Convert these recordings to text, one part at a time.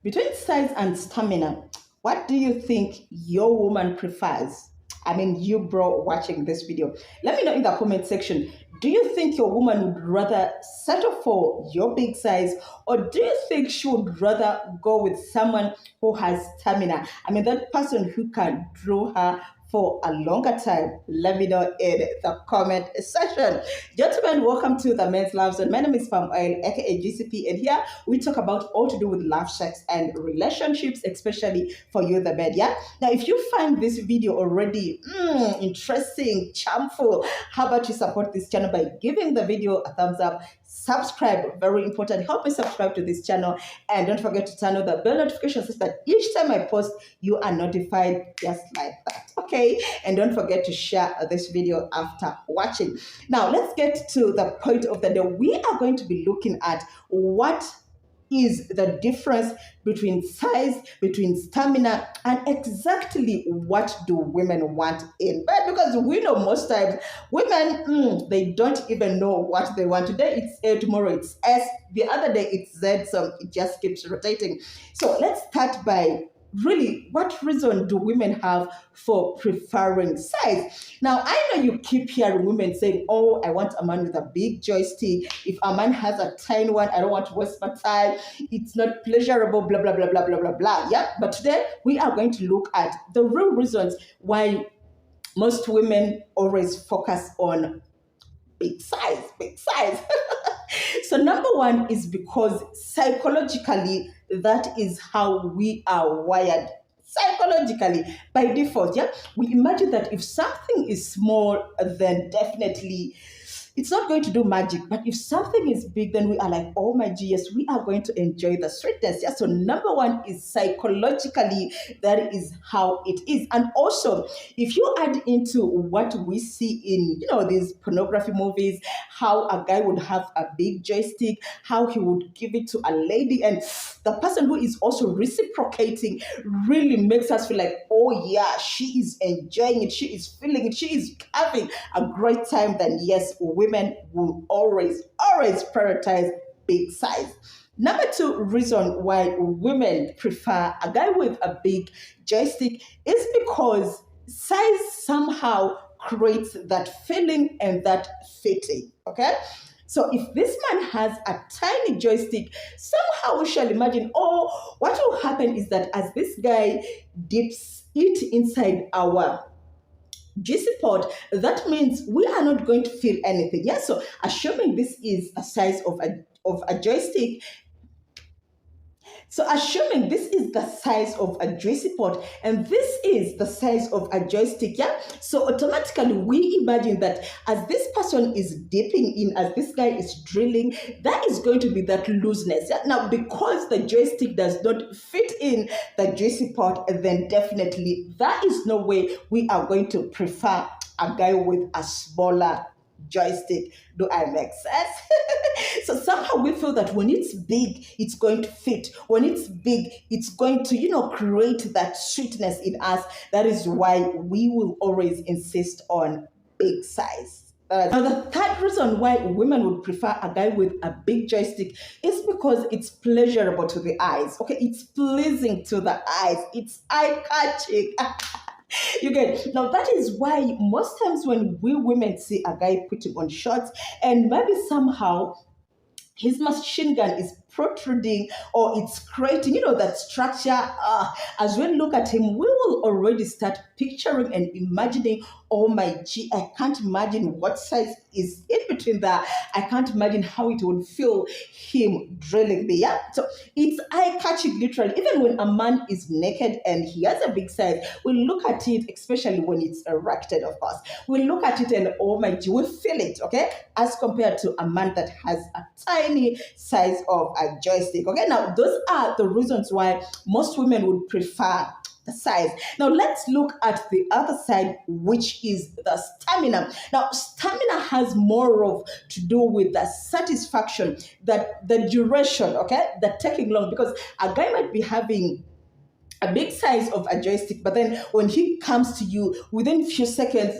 Between size and stamina, what do you think your woman prefers? I mean, you bro watching this video. Let me know in the comment section. Do you think your woman would rather settle for your big size, or do you think she would rather go with someone who has stamina? I mean, that person who can draw her for a longer time. Let me know in the comment section. Gentlemen, welcome to the Men's Love Zone. My name is Palm Oil, aka GCP, and here we talk about all to do with love, sex, and relationships, especially for you, the men. Yeah. Now, if you find this video already interesting, charmful, how about you support this channel by giving the video a thumbs up? Subscribe, very important. Help me subscribe to this channel, and don't forget to turn on the bell notification so that each time I post, you are notified just like that. Okay, and don't forget to share this video after watching. Now, let's get to the point of the day. We are going to be looking at what is the difference between size, between stamina, and exactly what do women want in bed. Because we know most times women, they don't even know what they want. Today it's A, tomorrow it's S, the other day it's Z, so it just keeps rotating. So let's start by really, what reason do women have for preferring size? Now, I know you keep hearing women saying, oh, I want a man with a big joystick. If a man has a tiny one, I don't want to waste my time. It's not pleasurable, blah, blah, blah, blah, blah, blah, blah. Yeah, but today we are going to look at the real reasons why most women always focus on big size, big size. So number one is because psychologically, that is how we are wired. Psychologically, by default, yeah, we imagine that if something is small, then definitely it's not going to do magic. But if something is big, then we are like, oh my GS, we are going to enjoy the sweetness. Yeah. So number one is psychologically, that is how it is. And also, if you add into what we see in, these pornography movies, how a guy would have a big joystick, how he would give it to a lady, and the person who is also reciprocating really makes us feel like, oh yeah, she is enjoying it, she is feeling it, she is having a great time, then yes, women will always prioritize big size. Number two reason why women prefer a guy with a big joystick is because size somehow creates that feeling and that fitting, okay? So if this man has a tiny joystick, somehow we shall imagine, oh, what will happen is that as this guy dips it inside our GC pod, that means we are not going to feel anything. Yeah, so assuming this is a size of a joystick, so assuming this is the size of a juicy pot and this is the size of a joystick, yeah? So automatically we imagine that as this person is dipping in, as this guy is drilling, that is going to be that looseness. Yeah? Now, because the joystick does not fit in the juicy pot, then definitely there is no way we are going to prefer a guy with a smaller joystick. Do I make sense? So somehow we feel that when it's big, it's going to fit. When it's big, it's going to, create that sweetness in us. That is why we will always insist on big size. Now, the third reason why women would prefer a guy with a big joystick is because it's pleasurable to the eyes. Okay, it's pleasing to the eyes. It's eye-catching. You get now. That is why most times when we women see a guy putting on shorts and maybe somehow his machine gun is protruding or it's creating, that structure. As we look at him, we will already start picturing and imagining, oh my G, I can't imagine what size is in between that. I can't imagine how it would feel him drilling me. Yeah? So it's eye-catching literally. Even when a man is naked and he has a big size, we look at it, especially when it's erected, of course. We look at it and oh my G, we feel it, okay? As compared to a man that has a tiny size of a joystick. Okay, now those are the reasons why most women would prefer the size. Now let's look at the other side, which is the stamina. Now stamina has more of to do with the satisfaction, that the duration, okay, the taking long, because a guy might be having a big size of a joystick, but then when he comes to you within a few seconds,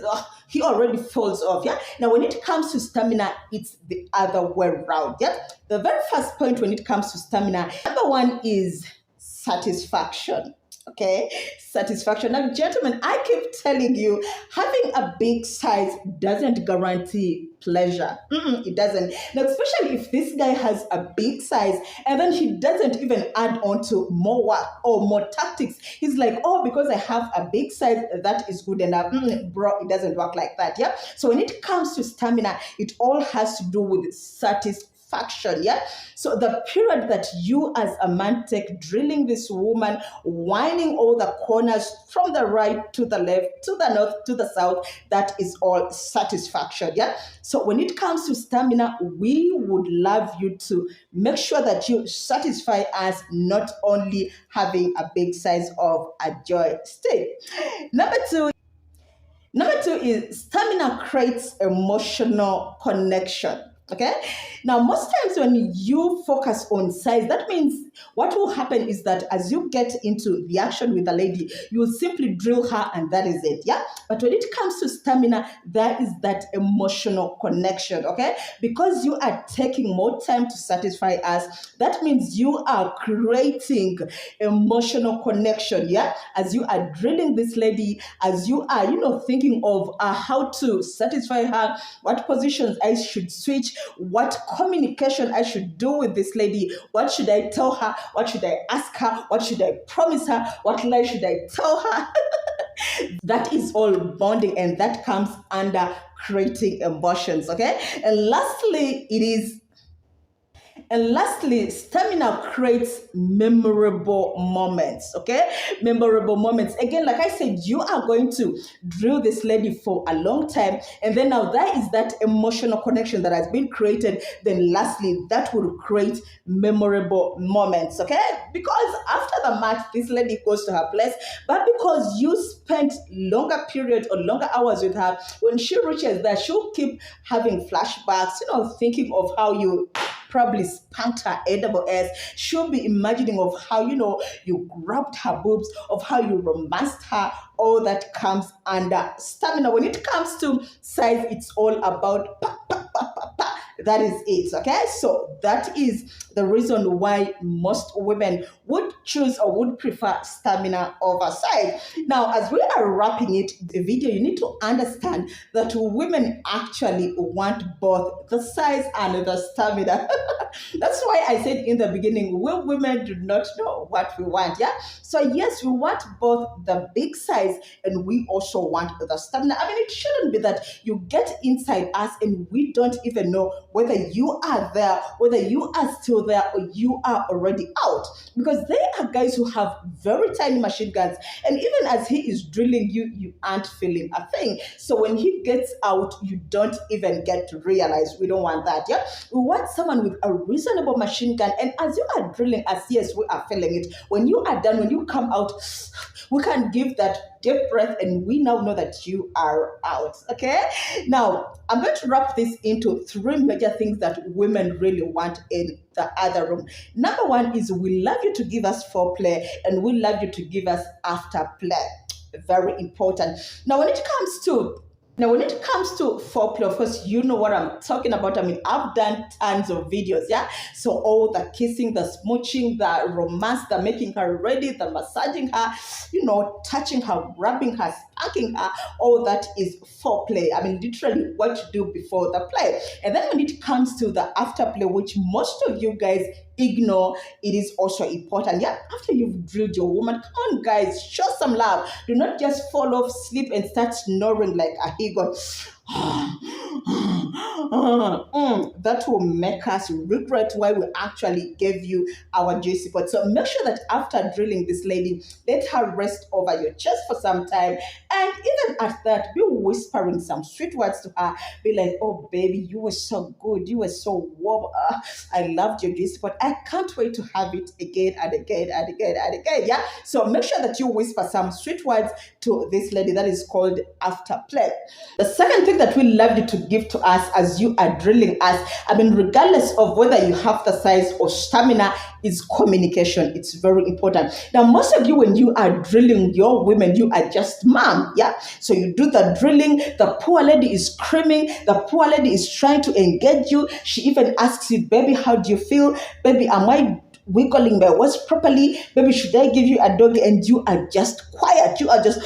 he already falls off. Yeah. Now, when it comes to stamina, it's the other way around. Yeah. The very first point when it comes to stamina, number one is satisfaction. Okay, satisfaction. Now, gentlemen, I keep telling you, having a big size doesn't guarantee pleasure. It doesn't. Now, especially if this guy has a big size and then he doesn't even add on to more work or more tactics. He's like, oh, because I have a big size, that is good enough. Bro, it doesn't work like that. Yeah. So when it comes to stamina, it all has to do with satisfaction. Yeah. So the period that you as a man take drilling this woman, winding all the corners from the right to the left, to the north, to the south, that is all satisfaction. Yeah. So when it comes to stamina, we would love you to make sure that you satisfy us, not only having a big size of a joystick. Number two is stamina creates emotional connection. Okay. Now, most times when you focus on size, that means what will happen is that as you get into the action with the lady, you will simply drill her and that is it. Yeah. But when it comes to stamina, there is that emotional connection. Okay. Because you are taking more time to satisfy us, that means you are creating emotional connection. Yeah. As you are drilling this lady, as you are, thinking of how to satisfy her, what positions I should switch, what communication I should do with this lady, what should I tell her, what should I ask her, what should I promise her, what lie should I tell her. That is all bonding, and that comes under creating emotions. Okay. And lastly, stamina creates memorable moments. Okay, memorable moments. Again, like I said, you are going to drill this lady for a long time, and then now there is that emotional connection that has been created. Then lastly, that will create memorable moments. Okay, because after the match, this lady goes to her place, but because you spent longer period or longer hours with her, when she reaches there, she'll keep having flashbacks, thinking of how you probably spanked her AWS. She'll be imagining of how, you grabbed her boobs, of how you romanced her. All that comes under stamina. When it comes to size, it's all about pa, pa, pa, pa, pa. That is it. Okay, so that is the reason why most women would choose or would prefer stamina over size. Now, as we are wrapping it, the video, you need to understand that women actually want both the size and the stamina. That's why I said in the beginning, we women do not know what we want. Yeah. So yes, we want both the big size and we also want the stamina. I mean, it shouldn't be that you get inside us and we don't even know whether you are there, whether you are still there, or you are already out. Because there are guys who have very tiny machine guns, and even as he is drilling you, you aren't feeling a thing. So when he gets out, you don't even get to realize. We don't want that. Yeah, we want someone with a reasonable machine gun, and as you are drilling us, yes, we are feeling it. When you are done, when you come out, we can give that deep breath, and we now know that you are out. Okay, now I'm going to wrap this into 3 major things that women really want in the other room. Number 1 is we love you to give us foreplay, and we love you to give us afterplay. Very important. Now, when it comes to foreplay, of course, you know what I'm talking about. I mean, I've done tons of videos, yeah? So all the kissing, the smooching, the romance, the making her ready, the massaging her, touching her, rubbing her, spanking her, all that is foreplay. I mean, literally what you do before the play. And then when it comes to the afterplay, which most of you guys ignore, it is also important. Yeah, after you've drilled your woman, come on guys, show some love. Do not just fall off, sleep and start snoring like a higon. That will make us regret why we actually gave you our juicy pot. So make sure that after drilling this lady, let her rest over your chest for some time, and even at that, be whispering some sweet words to her. Be like, oh baby, you were so good, you were so warm, I loved your juicy pot, I can't wait to have it again and again and again and again. Yeah, so make sure that you whisper some sweet words to this lady. That is called afterplay. The second thing that we love you to give to us as you are drilling us, I mean, regardless of whether you have the size or stamina, is communication. It's very important. Now, most of you, when you are drilling your women, you are just mom. Yeah. So you do the drilling. The poor lady is screaming. The poor lady is trying to engage you. She even asks you, baby, how do you feel? Baby, am I wiggling my waist properly? Maybe should I give you a doggy and you are just quiet? You are just,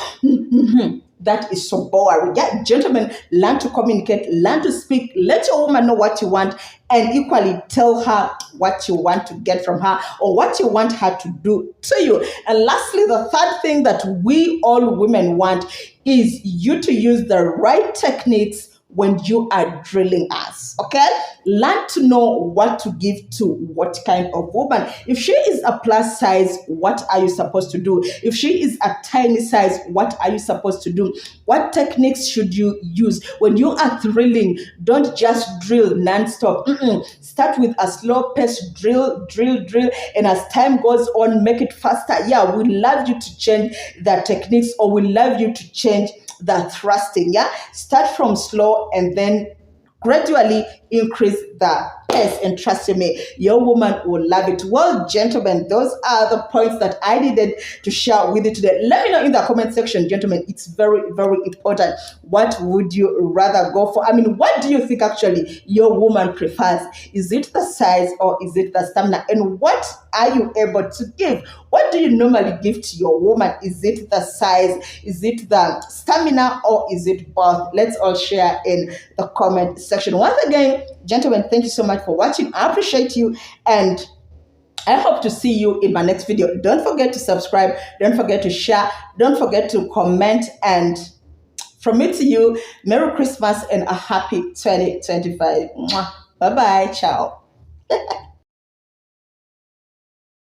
that is so boring. Yeah, gentlemen, learn to communicate, learn to speak, let your woman know what you want, and equally tell her what you want to get from her or what you want her to do to you. And lastly, the third thing that we all women want is you to use the right techniques when you are drilling us. Okay, learn to know what to give to what kind of woman. If she is a plus size, what are you supposed to do? If she is a tiny size, what are you supposed to do? What techniques should you use when you are thrilling? Don't just drill non-stop. Start with a slow pace drill, and as time goes on, make it faster. Yeah, we love you to change the techniques, or we love you to change the thrusting. Yeah, start from slow and then gradually increase the pace, and trust me, your woman will love it. Well, gentlemen, those are the points that I needed to share with you today. Let me know in the comment section, gentlemen. It's very, very important. What would you rather go for? I mean, what do you think actually your woman prefers? Is it the size or is it the stamina? And what are you able to give? What do you normally give to your woman? Is it the size? Is it the stamina? Or is it both? Let's all share in the comment section. Once again, gentlemen, thank you so much for watching. I appreciate you, and I hope to see you in my next video. Don't forget to subscribe. Don't forget to share. Don't forget to comment. And from me to you, Merry Christmas and a happy 2025. Bye-bye. Ciao.